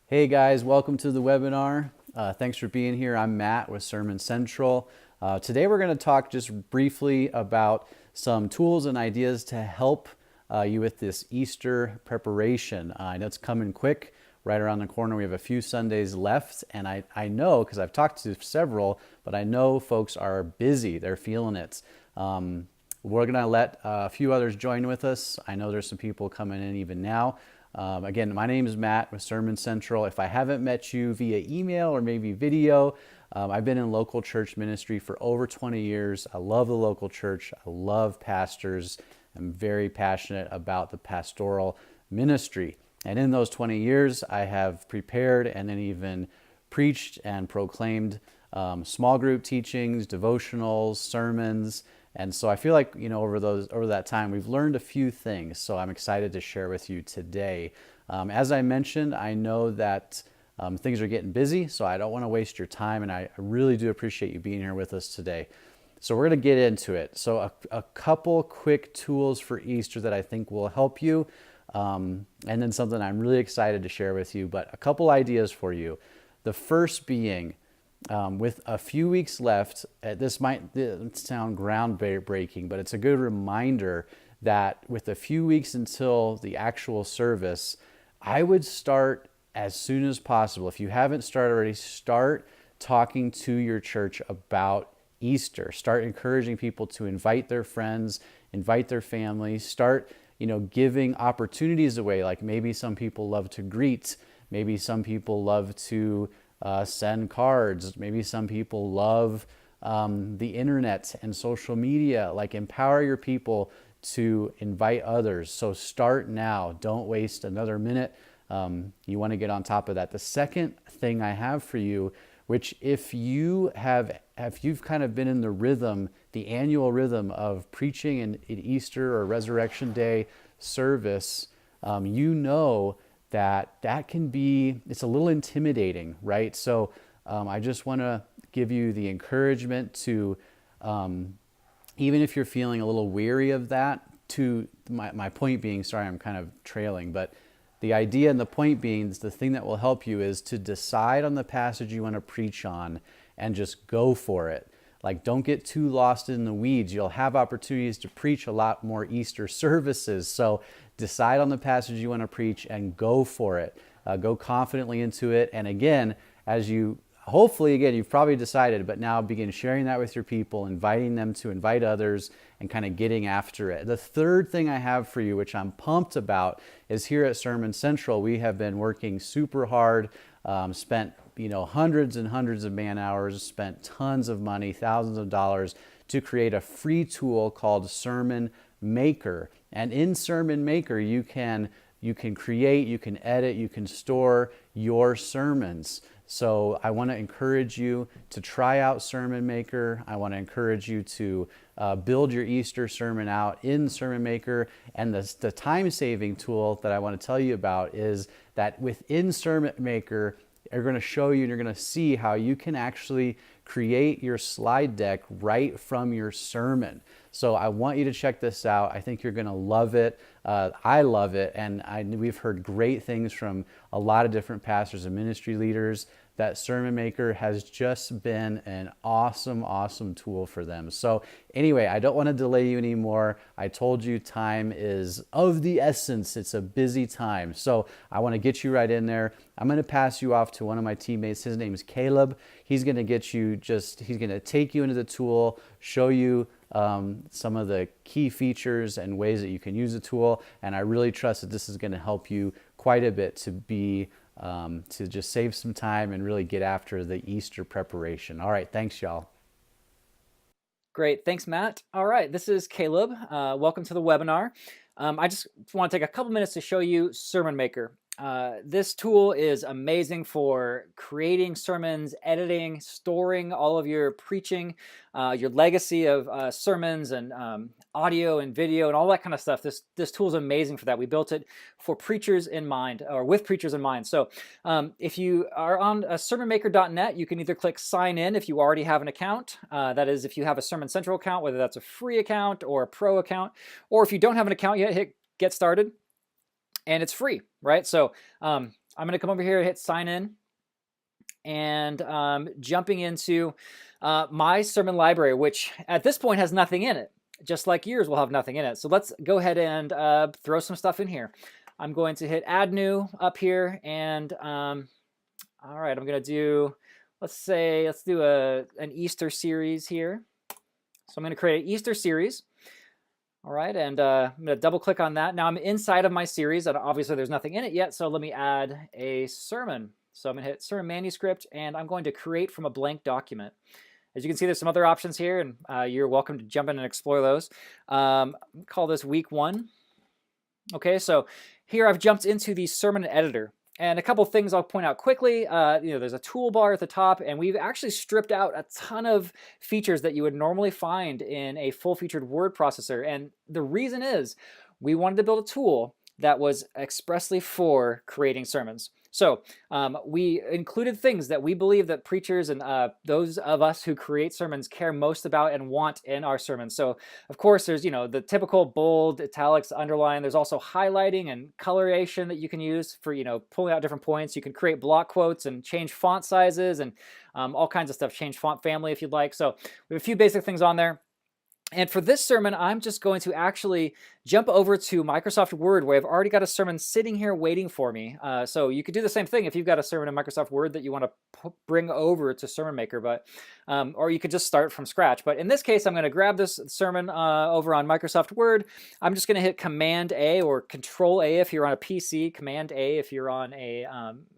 Hey guys, welcome to the webinar. Thanks for being here. I'm Matt with Sermon Central. Today we're going to talk just briefly about some tools and ideas to help you with this Easter preparation. I know it's coming quick, right around the corner. We have a few Sundays left, and I know, because I've talked to several, but I know folks are busy. They're feeling it. We're going to let a few others join with us. I know there's some people coming in even now. Again, my name is Matt with Sermon Central. If I haven't met you via email or maybe video, I've been in local church ministry for over 20 years. I love the local church. I love pastors. I'm very passionate about the pastoral ministry. And in those 20 years, I have prepared and then even preached and proclaimed small group teachings, devotionals, sermons. And so I feel like, over that time, we've learned a few things. So I'm excited to share with you today. As I mentioned, I know that things are getting busy, so I don't want to waste your time. And I really do appreciate you being here with us today. So we're going to get into it. So a couple quick tools for Easter that I think will help you. And then something I'm really excited to share with you, but a couple ideas for you. The first being, with a few weeks left, this might sound groundbreaking, but it's a good reminder that with a few weeks until the actual service, I would start as soon as possible. If you haven't started already, start talking to your church about Easter. Start encouraging people to invite their friends, invite their families, start giving opportunities away. Like maybe some people love to greet, maybe some people love to send cards. Maybe some people love the internet and social media. Like empower your people to invite others. So start now. Don't waste another minute. You want to get on top of that. The second thing I have for you, which if you've kind of been in the rhythm, the annual rhythm of preaching in Easter or Resurrection Day service, you know that can be, it's a little intimidating, right? So I just want to give you the encouragement to, even if you're feeling a little weary of that, to my point being, sorry, I'm kind of trailing, but the idea and the point being, the thing that will help you is to decide on the passage you want to preach on and just go for it. Like, don't get too lost in the weeds. You'll have opportunities to preach a lot more Easter services. So decide on the passage you want to preach and go for it. Go confidently into it. And again, you've probably decided, but now begin sharing that with your people, inviting them to invite others, and kind of getting after it. The third thing I have for you, which I'm pumped about, is here at Sermon Central, we have been working super hard, spent hundreds and hundreds of man hours, spent tons of money, thousands of dollars to create a free tool called Sermon Maker. And in Sermon Maker, you can create, you can edit, you can store your sermons. So I want to encourage you to try out Sermon Maker. I want to encourage you to build your Easter sermon out in Sermon Maker. And the time-saving tool that I want to tell you about is that within Sermon Maker, they're going to show you and you're going to see how you can actually create your slide deck right from your sermon. So I want you to check this out. I think you're going to love it. I love it. And we've heard great things from a lot of different pastors and ministry leaders that Sermon Maker has just been an awesome, awesome tool for them. So anyway, I don't want to delay you anymore. I told you time is of the essence. It's a busy time. So I want to get you right in there. I'm going to pass you off to one of my teammates. His name is Caleb. He's going to he's going to take you into the tool, show you some of the key features and ways that you can use the tool. And I really trust that this is going to help you quite a bit to just save some time and really get after the Easter preparation. All right, thanks, y'all. Great. Thanks, Matt. All right, this is Caleb. Welcome to the webinar. I just want to take a couple minutes to show you Sermon Maker. This tool is amazing for creating sermons, editing, storing all of your preaching, your legacy of sermons and audio and video and all that kind of stuff. This tool is amazing for that. We built it for preachers in mind, or with preachers in mind. So if you are on sermonmaker.net, you can either click sign in if you already have an account. That is, if you have a Sermon Central account, whether that's a free account or a pro account, or if you don't have an account yet, hit get started. And it's free, right? So I'm going to come over here and hit sign in, and jumping into my sermon library, which at this point has nothing in it, just like yours will have nothing in it. So let's go ahead and throw some stuff in here. I'm going to hit add new up here, and all right, I'm going to do, let's do an Easter series here. So I'm going to create an Easter series. All right, and I'm going to double click on that. Now I'm inside of my series, and obviously there's nothing in it yet, so let me add a sermon. So I'm going to hit sermon manuscript, and I'm going to create from a blank document. As you can see, there's some other options here, and you're welcome to jump in and explore those. Call this week 1. Okay, so here I've jumped into the sermon editor. And a couple things I'll point out quickly. There's a toolbar at the top, and we've actually stripped out a ton of features that you would normally find in a full-featured word processor. And the reason is we wanted to build a tool that was expressly for creating sermons. So we included things that we believe that preachers and those of us who create sermons care most about and want in our sermons. So of course there's the typical bold, italics, underline. There's also highlighting and coloration that you can use for pulling out different points. You can create block quotes and change font sizes and all kinds of stuff. Change font family if you'd like. So we have a few basic things on there. And for this sermon, I'm just going to actually jump over to Microsoft Word, where I've already got a sermon sitting here waiting for me. So you could do the same thing if you've got a sermon in Microsoft Word that you want to bring over to Sermon Maker, or you could just start from scratch. But in this case, I'm going to grab this sermon over on Microsoft Word. I'm just going to hit Command A or Control A if you're on a PC, Command A if you're on a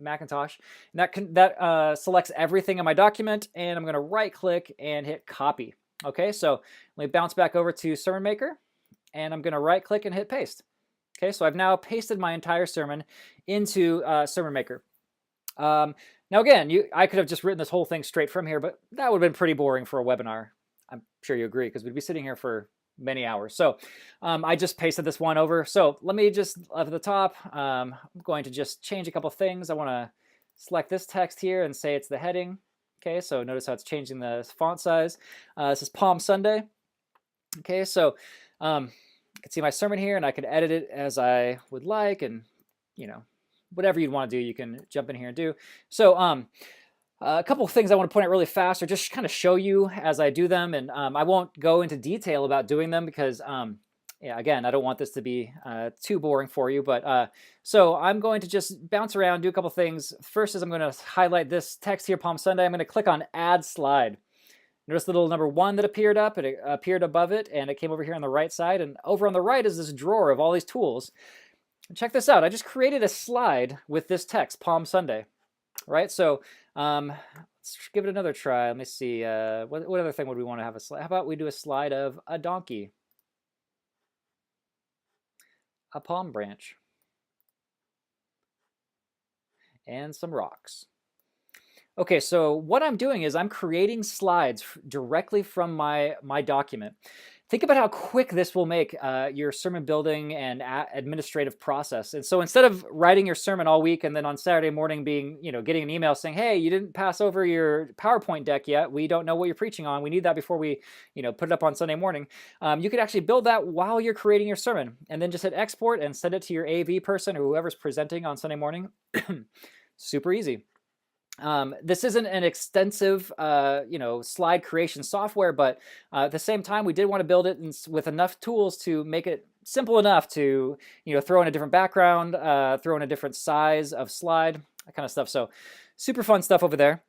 Macintosh. And that selects everything in my document, and I'm going to right-click and hit Copy. Okay, so let me bounce back over to Sermon Maker, and I'm going to right-click and hit Paste. Okay, so I've now pasted my entire sermon into Sermon Maker. Now again, I could have just written this whole thing straight from here, but that would have been pretty boring for a webinar. I'm sure you agree, because we'd be sitting here for many hours. So I just pasted this one over. So let me just, up at the top, I'm going to just change a couple things. I want to select this text here and say it's the heading. Okay, so notice how it's changing the font size. This is Palm Sunday. Okay, so you can see my sermon here, and I can edit it as I would like, and whatever you'd want to do, you can jump in here and do. So a couple of things I want to point out really fast, or just kind of show you as I do them, and I won't go into detail about doing them because again, I don't want this to be too boring for you, but so I'm going to just bounce around, do a couple things. First is I'm going to highlight this text here, Palm Sunday. I'm going to click on Add Slide. Notice the little number 1 that appeared up. It appeared above it, and it came over here on the right side. And over on the right is this drawer of all these tools. And check this out. I just created a slide with this text, Palm Sunday. Right? So let's give it another try. Let me see. What other thing would we want to have a slide? How about we do a slide of a donkey? A palm branch, and some rocks. Okay, so what I'm doing is I'm creating slides directly from my document. Think about how quick this will make your sermon building and administrative process. And so instead of writing your sermon all week and then on Saturday morning getting an email saying, hey, you didn't pass over your PowerPoint deck yet. We don't know what you're preaching on. We need that before we, put it up on Sunday morning. You could actually build that while you're creating your sermon, and then just hit export and send it to your AV person or whoever's presenting on Sunday morning. Super easy. This isn't an extensive, slide creation software, but at the same time, we did want to build it with enough tools to make it simple enough to, throw in a different background, throw in a different size of slide, that kind of stuff. So super fun stuff over there.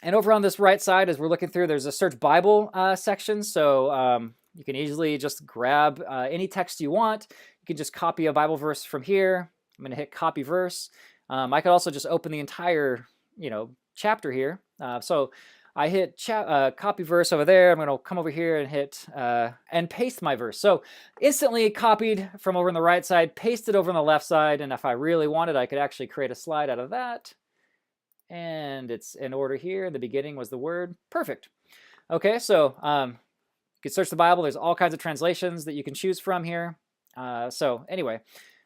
And over on this right side, as we're looking through, there's a Search Bible section. So you can easily just grab any text you want. You can just copy a Bible verse from here. I'm going to hit Copy Verse. I could also just open the entire chapter here. So I hit copy verse over there. I'm going to come over here and hit and paste my verse. So instantly copied from over on the right side, pasted over on the left side. And if I really wanted, I could actually create a slide out of that. And it's in order here. The beginning was the word. Perfect. Okay, so you can search the Bible. There's all kinds of translations that you can choose from here. So anyway,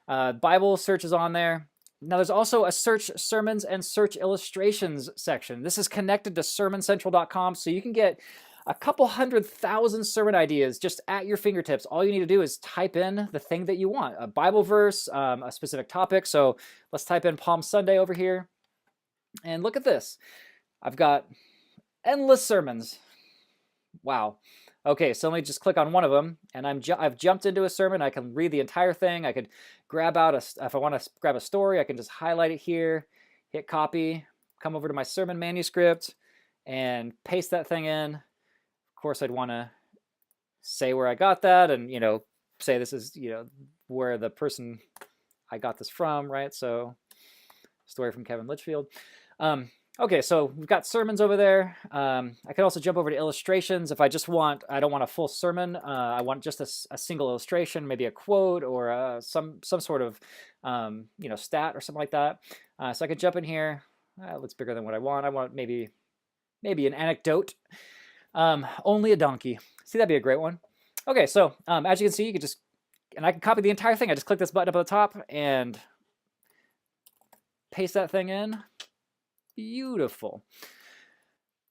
Bible search is on there. Now there's also a search sermons and search illustrations section. This is connected to sermoncentral.com, so you can get a couple 100,000 sermon ideas just at your fingertips. All you need to do is type in the thing that you want, a Bible verse, a specific topic. So let's type in Palm Sunday over here. And look at this. I've got endless sermons. Wow. Okay, so let me just click on one of them, and I've jumped into a sermon. I can read the entire thing. I could grab out if I want to grab a story, I can just highlight it here, hit copy, come over to my sermon manuscript, and paste that thing in. Of course, I'd want to say where I got that, and say this is where the person I got this from, right? So, story from Kevin Litchfield. Okay, so we've got sermons over there. I could also jump over to illustrations if I don't want a full sermon. I want just a single illustration, maybe a quote or some sort of stat or something like that. So I could jump in here. It looks bigger than what I want. I want maybe an anecdote. Only a donkey. See, that'd be a great one. Okay, so as you can see, I can copy the entire thing. I just click this button up at the top and paste that thing in. Beautiful.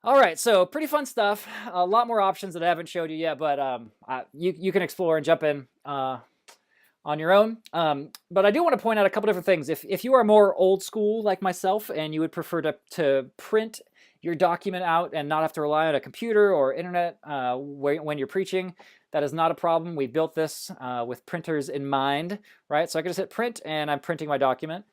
All right, so pretty fun stuff. A lot more options that I haven't showed you yet, but you can explore and jump in on your own. But I do want to point out a couple different things. If you are more old school like myself and you would prefer to print your document out and not have to rely on a computer or internet when you're preaching, that is not a problem. We built this with printers in mind, right? So I can just hit print and I'm printing my document.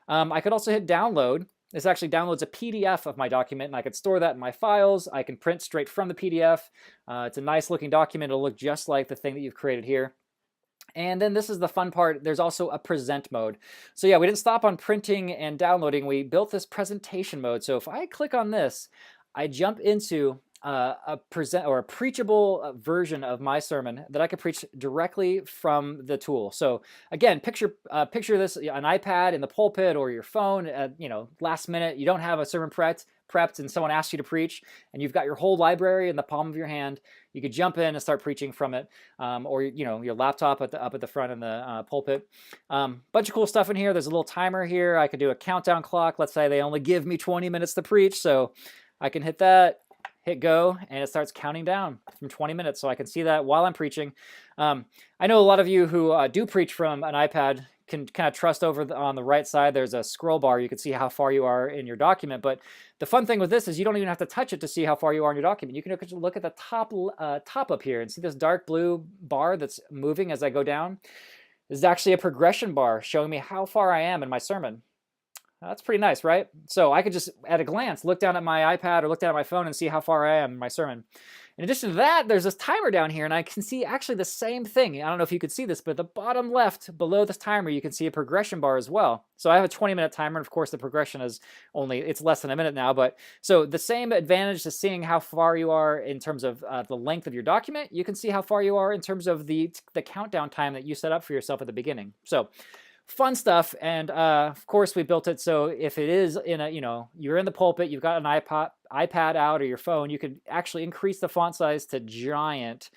I could also hit download. This actually downloads a PDF of my document, and I could store that in my files. I can print straight from the PDF. It's a nice looking document. It'll look just like the thing that you've created here. And then this is the fun part. There's also a present mode. So yeah, we didn't stop on printing and downloading. We built this presentation mode. So if I click on this, I jump into a preachable version of my sermon that I could preach directly from the tool. So again, picture this, an iPad in the pulpit or your phone. Last minute, you don't have a sermon prepped, and someone asks you to preach, and you've got your whole library in the palm of your hand. You could jump in and start preaching from it, or your laptop up at the front in the pulpit. Bunch of cool stuff in here. There's a little timer here. I could do a countdown clock. Let's say they only give me 20 minutes to preach, so I can hit that. Hit go, and it starts counting down from 20 minutes, so I can see that while I'm preaching. I know a lot of you who do preach from an iPad can kind of trust on the right side. There's a scroll bar. You can see how far you are in your document, but the fun thing with this is you don't even have to touch it to see how far you are in your document. You can look at the top up here and see this dark blue bar that's moving as I go down. This is actually a progression bar showing me how far I am in my sermon. That's pretty nice, right? So I could just, at a glance, look down at my iPad or look down at my phone and see how far I am in my sermon. In addition to that, there's this timer down here, and I can see actually the same thing. I don't know if you could see this, but at the bottom left, below this timer, you can see a progression bar as well. So I have a 20-minute timer, and of course the progression is it's less than a minute now, but so the same advantage to seeing how far you are in terms of the length of your document, you can see how far you are in terms of the countdown time that you set up for yourself at the beginning. So fun stuff, and of course we built it so if it is in you're in the pulpit, you've got an iPad out or your phone, you could actually increase the font size to giant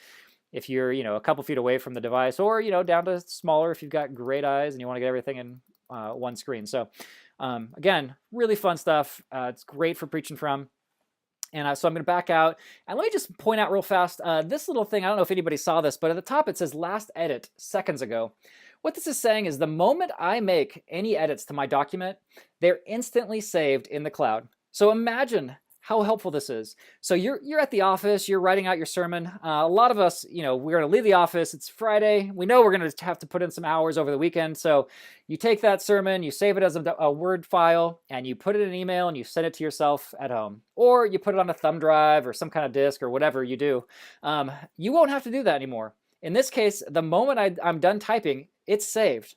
if you're a couple feet away from the device, or down to smaller if you've got great eyes and you want to get everything in one screen. So again, really fun stuff. It's great for preaching from. And so I'm going to back out. And let me just point out real fast, this little thing, I don't know if anybody saw this, but at the top it says last edit seconds ago. What this is saying is the moment I make any edits to my document, they're instantly saved in the cloud. So imagine how helpful this is. So you're at the office, you're writing out your sermon. A lot of us, we're going to leave the office. It's Friday. We know we're going to have to put in some hours over the weekend. So you take that sermon, you save it as a Word file, and you put it in an email and you send it to yourself at home. Or you put it on a thumb drive or some kind of disk or whatever you do. You won't have to do that anymore. In this case, the moment I'm done typing, it's saved.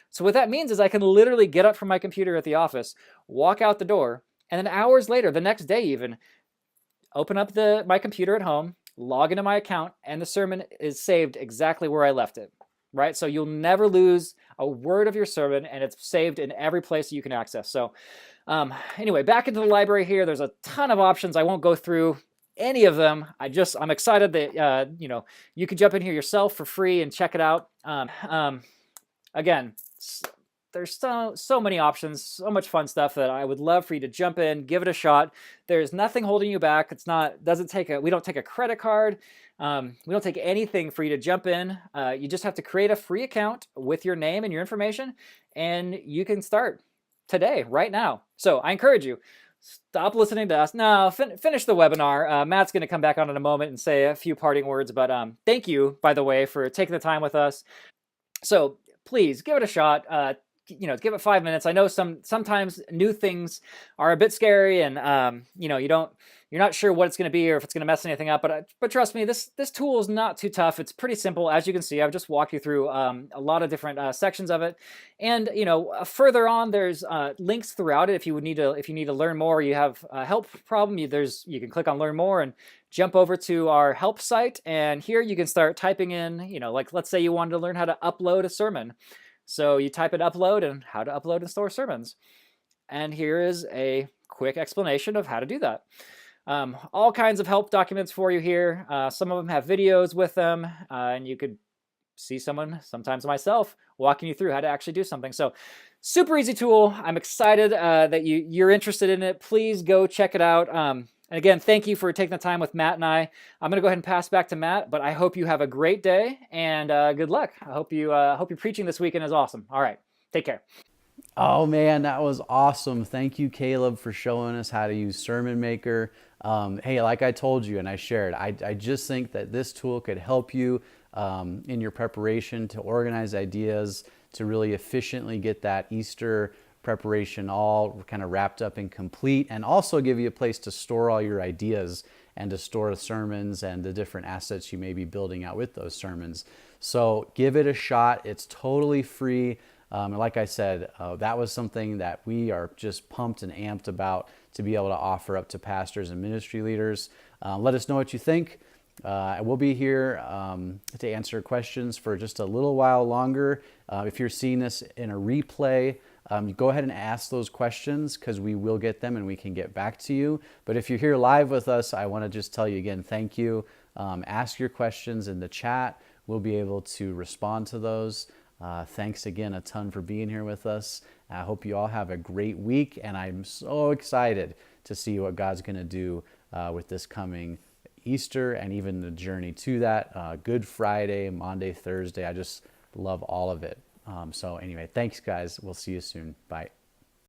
So what that means is I can literally get up from my computer at the office, walk out the door, and then hours later, the next day even, open up my computer at home, log into my account, and the sermon is saved exactly where I left it, right? So you'll never lose a word of your sermon, and it's saved in every place you can access. So anyway, back into the library here. There's a ton of options. I won't go through any of them. I'm excited that you can jump in here yourself for free and check it out. Again, there's so many options, so much fun stuff that I would love for you to jump in, give it a shot. There's nothing holding you back. It's not doesn't take a we don't take a credit card. We don't take anything for you to jump in. You just have to create a free account with your name and your information, and you can start today, right now. So I encourage you, stop listening to us. No, finish the webinar. Matt's going to come back on in a moment and say a few parting words, but thank you, by the way, for taking the time with us. So please give it a shot. Give it 5 minutes. I know sometimes new things are a bit scary, and you're not sure what it's going to be or if it's going to mess anything up. But trust me, this tool is not too tough. It's pretty simple, as you can see. I've just walked you through a lot of different sections of it, and further on, there's links throughout it. If you need to learn more, you have a help problem. You can click on Learn More and jump over to our help site, and here you can start typing in. Like let's say you wanted to learn how to upload a sermon. So you type in upload and how to upload and store sermons. And here is a quick explanation of how to do that. All kinds of help documents for you here. Some of them have videos with them, and you could see someone, sometimes myself, walking you through how to actually do something. So super easy tool. I'm excited that you're interested in it. Please go check it out. And again, thank you for taking the time with Matt and I. I'm going to go ahead and pass back to Matt, but I hope you have a great day and good luck. I hope your preaching this weekend is awesome. All right, take care. Oh man, that was awesome. Thank you, Caleb, for showing us how to use Sermon Maker. Hey, like I told you and I shared, I just think that this tool could help you in your preparation to organize ideas, to really efficiently get that Easter preparation all kind of wrapped up and complete, and also give you a place to store all your ideas and to store the sermons and the different assets you may be building out with those sermons. So give it a shot. It's totally free. And like I said, that was something that we are just pumped and amped about to be able to offer up to pastors and ministry leaders. Let us know what you think. I will be here to answer questions for just a little while longer. If you're seeing this in a replay, go ahead and ask those questions because we will get them and we can get back to you. But if you're here live with us, I want to just tell you again, thank you. Ask your questions in the chat. We'll be able to respond to those. Thanks again a ton for being here with us. I hope you all have a great week, and I'm so excited to see what God's going to do with this coming Easter and even the journey to that. Good Friday, Monday, Thursday. I just love all of it. So anyway, thanks guys. We'll see you soon. Bye.